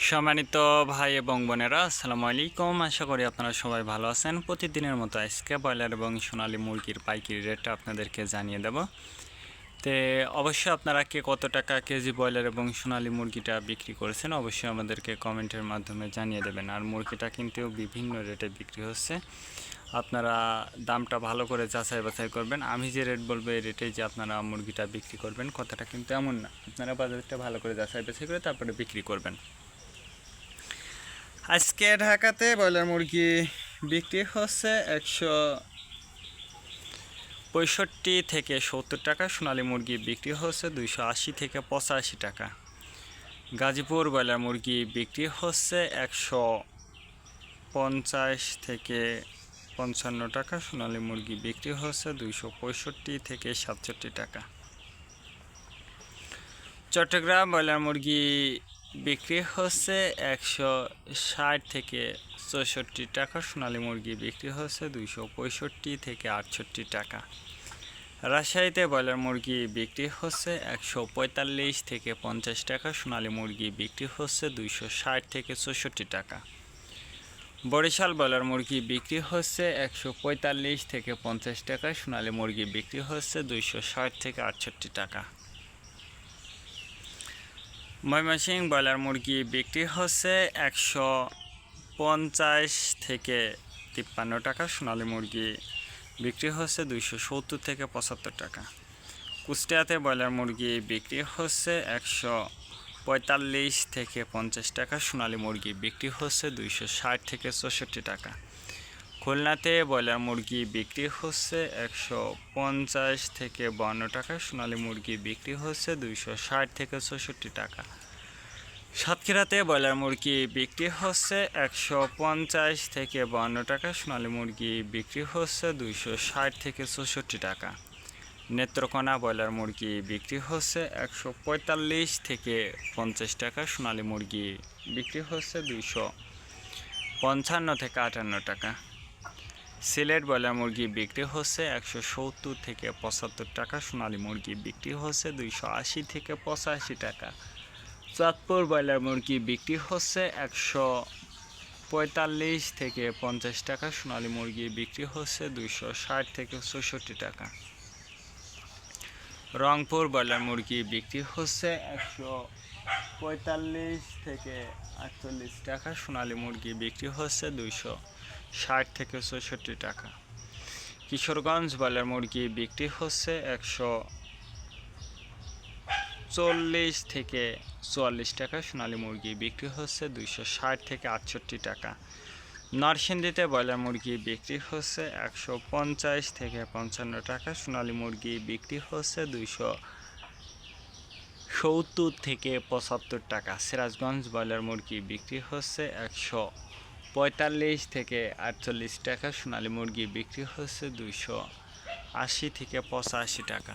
সম্মানিত ভাই এবং বোনেরা, আসসালামু আলাইকুম। আশা করি আপনারা সবাই ভালো আছেন। প্রতিদিনের মতো আজকে ব্রয়লার এবং সোনালী মুরগির পাইকারি রেটটা আপনাদেরকে জানিয়ে দেব। তো অবশ্যই আপনারা কে কত টাকা কেজি ব্রয়লার এবং সোনালী মুরগিটা বিক্রি করেছেন অবশ্যই আমাদেরকে কমেন্টের মাধ্যমে জানিয়ে দেবেন। আর মুরগিটা কিন্তু বিভিন্ন রেটে বিক্রি হচ্ছে, আপনারা দামটা ভালো করে যাচাই বাছাই করবেন। আমি যে রেট বলবো এই রেটেই যে আপনারা মুরগিটা বিক্রি করবেন, কথাটা কিন্তু এমন না। আপনারা বাজারটা ভালো করে যাচাই বাছাই করে তারপরে বিক্রি করবেন। আজকে ঢাকাতে ব্রয়লার মুরগি বিক্রি হচ্ছে 165 থেকে 70 টাকা। সোনালী মুরগি বিক্রি হচ্ছে 280 থেকে 85 টাকা। গাজীপুর ব্রয়লার মুরগি বিক্রি হচ্ছে 150 থেকে 55 টাকা। সোনালী মুরগি বিক্রি হচ্ছে 265 থেকে 67 টাকা। চট্টগ্রাম ব্রয়লার মুরগি বিক্রি হচ্ছে 160 থেকে 64 টাকা। সোনালী মুরগি বিক্রি হচ্ছে 265 থেকে 68 টাকা। রাজশাহীতে ব্রয়লার মুরগি বিক্রি হচ্ছে 145 থেকে 50 টাকা। সোনালী মুরগি বিক্রি হচ্ছে 260 থেকে 64 টাকা। বরিশাল ব্রয়লার মুরগি বিক্রি হচ্ছে 145 থেকে 50 টাকা। সোনালী মুরগি বিক্রি হচ্ছে 260 থেকে 68 টাকা। ময়মনসিংহ ব্রয়লার মুরগি বিক্রি হচ্ছে 150 থেকে 53 টাকা। সোনালী মুরগি বিক্রি হচ্ছে 270 থেকে 75 টাকা। কুষ্টিয়াতে ব্রয়লার মুরগি বিক্রি হচ্ছে 145 থেকে 50 টাকা। সোনালী মুরগি বিক্রি হচ্ছে 260 থেকে 64 টাকা। খুলনাতে ব্রয়লার মুরগি বিক্রি হচ্ছে 150 থেকে 52 টাকা। সোনালী মুরগি বিক্রি হচ্ছে 260 থেকে 64 টাকা। সাতক্ষীরাতে ব্রয়লার মুরগি বিক্রি হচ্ছে 150 থেকে 52 টাকা। সোনালী মুরগি বিক্রি হচ্ছে 260 থেকে 64 টাকা। নেত্রকোনা ব্রয়লার মুরগি বিক্রি হচ্ছে 145 থেকে 50 টাকা। সোনালী মুরগি বিক্রি হচ্ছে 255 থেকে 58 টাকা। সিলেট ব্রয়লার মুরগি বিক্রি হচ্ছে 170 থেকে 75 টাকা। সোনালী মুরগি বিক্রি হচ্ছে 280 থেকে 85 টাকা। চাঁদপুর ব্রয়লার মুরগি বিক্রি হচ্ছে 145 থেকে 50 টাকা। সোনালী মুরগি বিক্রি হচ্ছে 260 থেকে 64 টাকা। রংপুর ব্রয়লার মুরগি বিক্রি হচ্ছে 145 থেকে 48 টাকা। সোনালী মুরগি বিক্রি হচ্ছে 260 থেকে 64 টাকা। কিশোরগঞ্জ ব্রয়লার মুরগি বিক্রি হচ্ছে 140 থেকে 44 টাকা। সোনালী মুরগি বিক্রি হচ্ছে 260 থেকে 68 টাকা। নরসিংদীতে ব্রয়লার মুরগি বিক্রি হচ্ছে 150 থেকে 55 টাকা। সোনালী মুরগি বিক্রি হচ্ছে 270 থেকে 75 টাকা। সিরাজগঞ্জ ব্রয়লার মুরগি বিক্রি হচ্ছে 145 থেকে 48 টাকা। সোনালী মুরগি বিক্রি হচ্ছে 280 থেকে 85 টাকা।